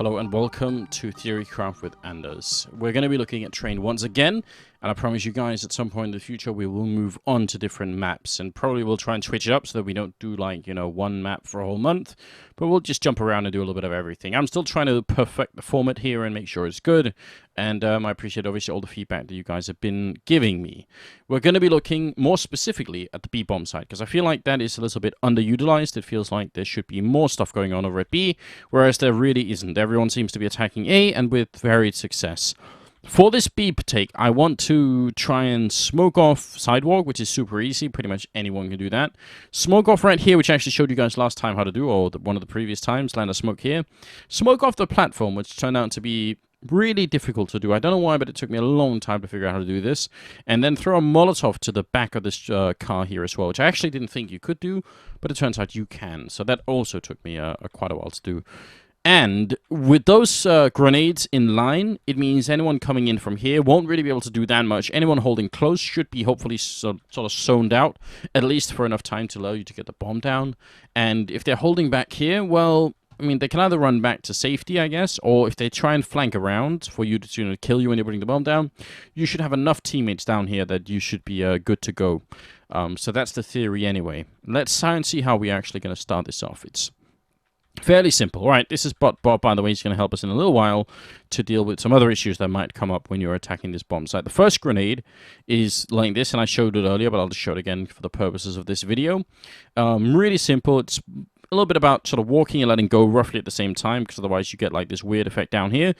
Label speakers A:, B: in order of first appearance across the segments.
A: Hello and welcome to Theorycraft with Anders. We're going to be looking at terrain once again, and I promise you guys at some point in the future we will move on to different maps, and probably we'll try and switch it up so that we don't do like, one map for a whole month, but we'll just jump around and do a little bit of everything. I'm still trying to perfect the format here and make sure it's good, and I appreciate obviously all the feedback that you guys have been giving me. We're going to be looking more specifically at the B bomb site, because I feel like that is a little bit underutilized. It feels like there should be more stuff going on over at B, whereas there really isn't. Everyone seems to be attacking A, and with varied success. For this B take, I want to try and smoke off sidewalk, which is super easy. Pretty much anyone can do that. Smoke off right here, which I actually showed you guys last time how to do, or one of the previous times, land a smoke here. Smoke off the platform, which turned out to be really difficult to do. I don't know why, but it took me a long time to figure out how to do this. And then throw a Molotov to the back of this car here as well, which I actually didn't think you could do, but it turns out you can. So that also took me quite a while to do. And with those grenades in line, it means anyone coming in from here won't really be able to do that much. Anyone holding close should be hopefully sort of zoned out, at least for enough time to allow you to get the bomb down. And if they're holding back here, well, I mean, they can either run back to safety, I guess, or if they try and flank around for you to kill you when you're putting the bomb down, you should have enough teammates down here that you should be good to go. So that's the theory anyway. Let's try and see how we're actually going to start this off. It's fairly simple. All right, this is Bob, by the way. He's going to help us in a little while to deal with some other issues that might come up when you're attacking this bomb site. The first grenade is like this, and I showed it earlier, but I'll just show it again for the purposes of this video. Really simple. It's a little bit about sort of walking and letting go roughly at the same time, because otherwise you get like this weird effect down here.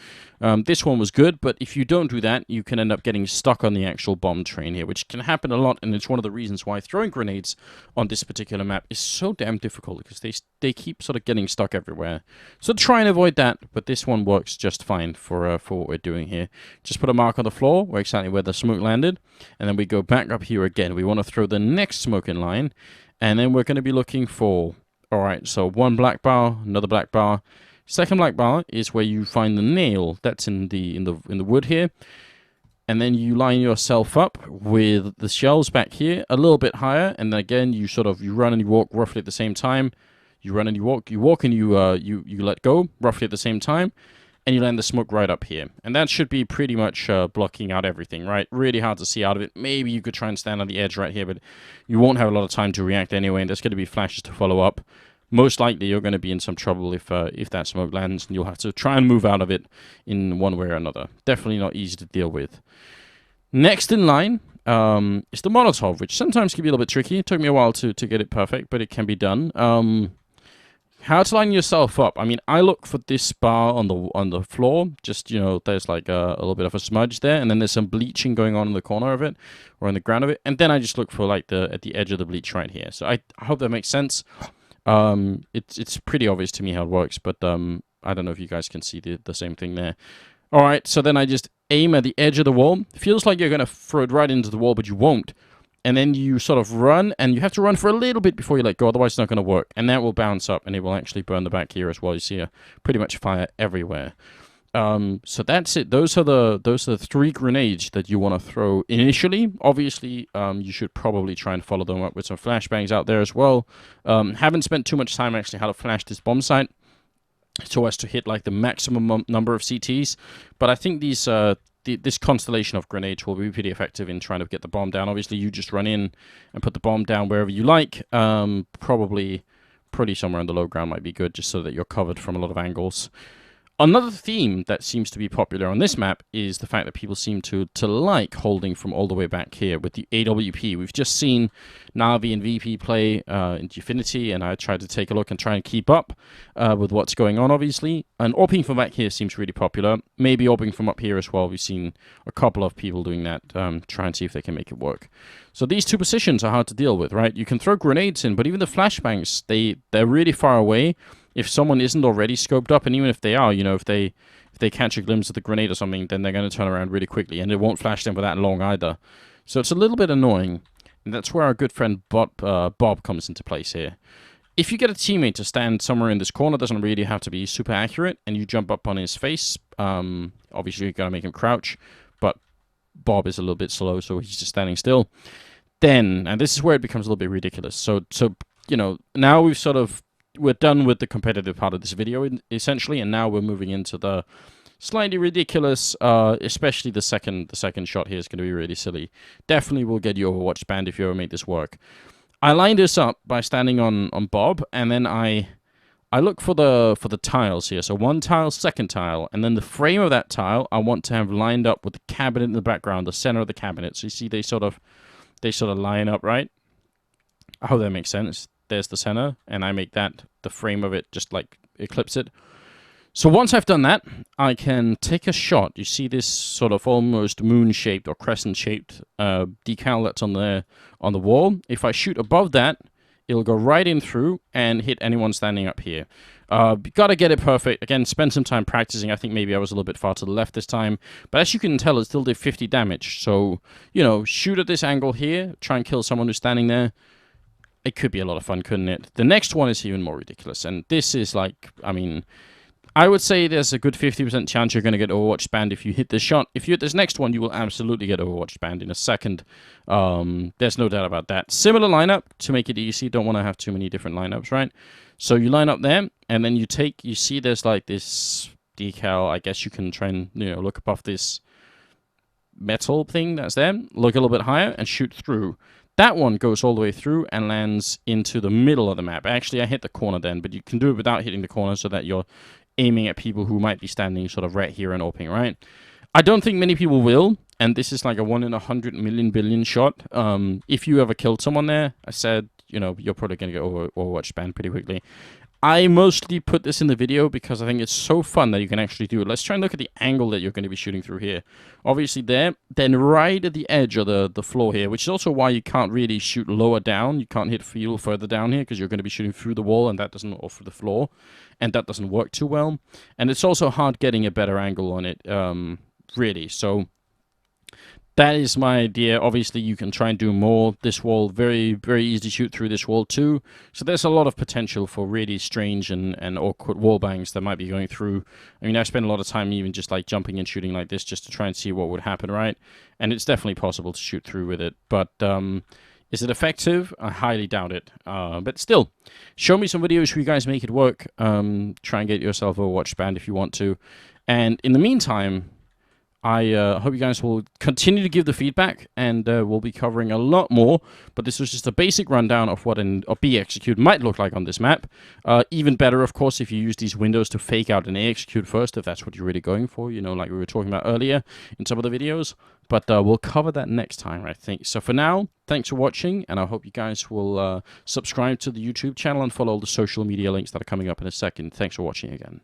A: This one was good, but if you don't do that, you can end up getting stuck on the actual bomb train here, which can happen a lot, and it's one of the reasons why throwing grenades on this particular map is so damn difficult, because they keep sort of getting stuck everywhere. So try and avoid that, but this one works just fine for what we're doing here. Just put a mark on the floor, where exactly where the smoke landed, and then we go back up here again. We want to throw the next smoke in line, and then we're going to be looking for... Alright, so one black bar, another black bar. Second black bar is where you find the nail. That's in the wood here. And then you line yourself up with the shells back here, a little bit higher, and then again you run and you walk roughly at the same time. You run and you walk and you let go roughly at the same time. And you land the smoke right up here. And that should be pretty much blocking out everything, right? Really hard to see out of it. Maybe you could try and stand on the edge right here, but you won't have a lot of time to react anyway, and there's going to be flashes to follow up. Most likely you're going to be in some trouble if that smoke lands, and you'll have to try and move out of it in one way or another. Definitely not easy to deal with. Next in line is the Molotov, which sometimes can be a little bit tricky. It took me a while to get it perfect, but it can be done. How to line yourself up? I mean, I look for this bar on the floor. Just, there's like a little bit of a smudge there, and then there's some bleaching going on in the corner of it, or in the ground of it, and then I just look for like at the edge of the bleach right here. So I hope that makes sense. It's pretty obvious to me how it works, but I don't know if you guys can see the same thing there. All right, so then I just aim at the edge of the wall. It feels like you're gonna throw it right into the wall, but you won't. And then you sort of run, and you have to run for a little bit before you let go, otherwise it's not going to work. And that will bounce up, and it will actually burn the back here as well. You see pretty much fire everywhere. So that's it. Those are the three grenades that you want to throw initially. Obviously, you should probably try and follow them up with some flashbangs out there as well. Haven't spent too much time actually how to flash this bomb site so as to hit like the maximum number of CTs. But I think this constellation of grenades will be pretty effective in trying to get the bomb down. Obviously, you just run in and put the bomb down wherever you like. Probably somewhere on the low ground might be good, just so that you're covered from a lot of angles. Another theme that seems to be popular on this map is the fact that people seem to like holding from all the way back here with the AWP. We've just seen Navi and VP play in Gfinity, and I tried to take a look and try and keep up with what's going on, obviously. And AWPing from back here seems really popular. Maybe AWPing from up here as well. We've seen a couple of people doing that, try and see if they can make it work. So these two positions are hard to deal with, right? You can throw grenades in, but even the flashbangs, they're really far away. If someone isn't already scoped up, and even if they are, if they catch a glimpse of the grenade or something, then they're going to turn around really quickly, and it won't flash them for that long either. So it's a little bit annoying, and that's where our good friend Bob comes into place here. If you get a teammate to stand somewhere in this corner, it doesn't really have to be super accurate, and you jump up on his face, obviously you're going to make him crouch, but Bob is a little bit slow, so he's just standing still. Then, and this is where it becomes a little bit ridiculous. So now we've sort of we're done with the competitive part of this video, essentially, and now we're moving into the slightly ridiculous, especially the second shot here is going to be really silly. Definitely will get you Overwatch banned if you ever make this work. I lined this up by standing on Bob, and then I look for the tiles here. So one tile, second tile, and then the frame of that tile I want to have lined up with the cabinet in the background, the center of the cabinet. So you see they sort of line up, right? I hope that makes sense. There's the center, and I make that the frame of it, just like eclipse it. So once I've done that, I can take a shot. You see this sort of almost moon-shaped or crescent-shaped decal that's on the wall. If I shoot above that, it'll go right in through and hit anyone standing up here. Gotta get it perfect. Again, spend some time practicing. I think maybe I was a little bit far to the left this time. But as you can tell, it still did 50 damage. So, you know, shoot at this angle here. Try and kill someone who's standing there. It could be a lot of fun, couldn't it? The next one is even more ridiculous. And this is like, I mean, I would say there's a good 50% chance you're going to get Overwatch banned if you hit this shot. If you hit this next one, you will absolutely get Overwatch banned in a second. There's no doubt about that. Similar lineup to make it easy. Don't want to have too many different lineups, right? So you line up there, and then you see there's like this decal. I guess you can try and, you know, look above this metal thing that's there. Look a little bit higher and shoot through. That one goes all the way through and lands into the middle of the map. Actually, I hit the corner then, but you can do it without hitting the corner so that you're aiming at people who might be standing sort of right here and opening, right? I don't think many people will, and this is like a 1 in 100 million billion shot. If you ever killed someone there, I said, you know, you're probably going to get Overwatch banned pretty quickly. I mostly put this in the video because I think it's so fun that you can actually do it. Let's try and look at the angle that you're going to be shooting through here. Obviously there, then right at the edge of the floor here, which is also why you can't really shoot lower down. You can't hit field further down here because you're going to be shooting through the wall and that doesn't, or through the floor, and that doesn't work too well. And it's also hard getting a better angle on it, really. So that is my idea. Obviously, you can try and do more. This wall, very, very easy to shoot through this wall too. So there's a lot of potential for really strange and awkward wall bangs that might be going through. I mean, I spent a lot of time even just like jumping and shooting like this just to try and see what would happen, right? And it's definitely possible to shoot through with it. But is it effective? I highly doubt it. But still, show me some videos where you guys make it work. Try and get yourself a Overwatch banned if you want to. And in the meantime, I hope you guys will continue to give the feedback, and we'll be covering a lot more. But this was just a basic rundown of what a B execute might look like on this map. Even better, of course, if you use these windows to fake out an A execute first, if that's what you're really going for, you know, like we were talking about earlier in some of the videos. But we'll cover that next time, I think. So for now, thanks for watching, and I hope you guys will subscribe to the YouTube channel and follow all the social media links that are coming up in a second. Thanks for watching again.